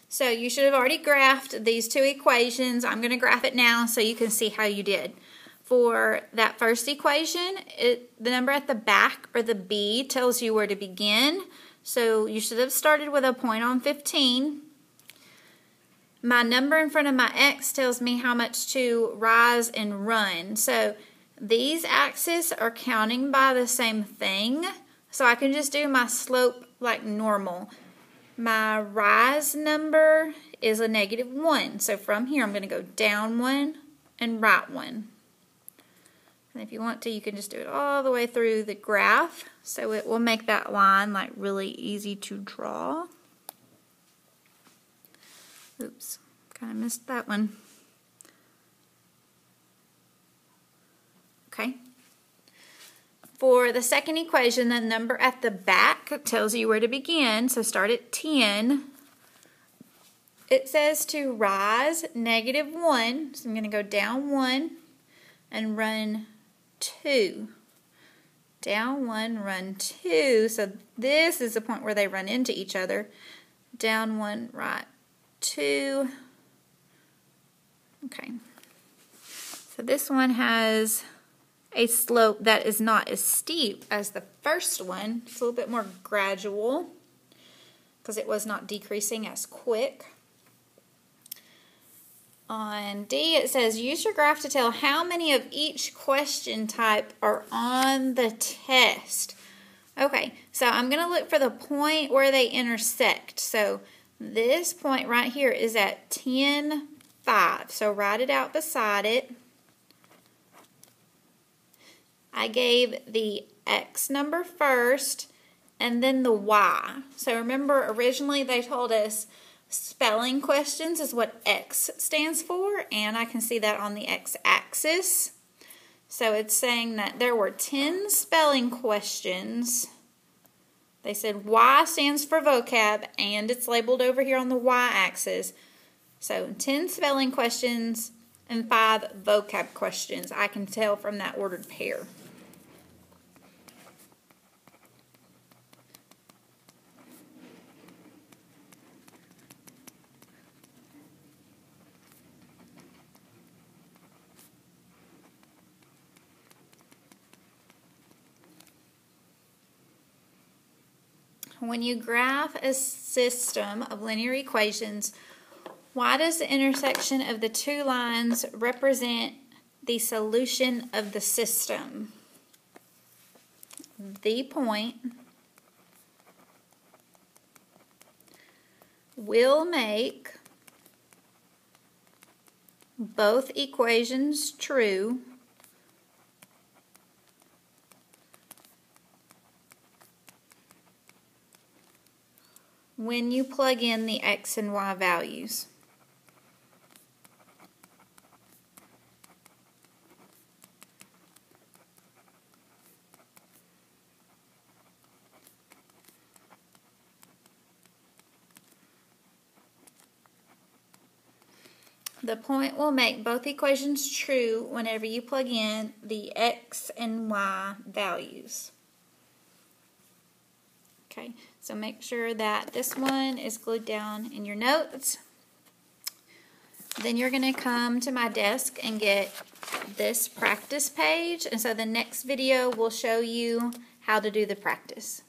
So you should have already graphed these two equations. I'm going to graph it now so you can see how you did. For that first equation, the number at the back, or the B, tells you where to begin. So you should have started with a point on 15. My number in front of my X tells me how much to rise and run. So these axes are counting by the same thing. So I can just do my slope like normal. My rise number is a -1. So from here I'm going to go down 1 and right 1. And if you want to, you can just do it all the way through the graph. So it will make that line like really easy to draw. Oops, kind of missed that one. Okay. For the second equation, the number at the back tells you where to begin. So start at 10. It says to rise -1. So I'm going to go down 1 and run 2. Down 1, run 2. So this is the point where they run into each other. Down 1, right 2. Okay. So this one has a slope that is not as steep as the first one. It's a little bit more gradual because it was not decreasing as quick. On D, it says use your graph to tell how many of each question type are on the test. Okay, so I'm going to look for the point where they intersect. So this point right here is at 10, 5. So write it out beside it. I gave the X number first and then the Y. So remember, originally they told us spelling questions is what X stands for, and I can see that on the X-axis. So it's saying that there were 10 spelling questions. They said Y stands for vocab, and it's labeled over here on the Y-axis. So 10 spelling questions and 5 vocab questions. I can tell from that ordered pair. When you graph a system of linear equations, why does the intersection of the two lines represent the solution of the system? The point will make both equations true when you plug in the X and Y values. The point will make both equations true whenever you plug in the X and Y values. Okay, so make sure that this one is glued down in your notes. Then you're going to come to my desk and get this practice page. And so the next video will show you how to do the practice.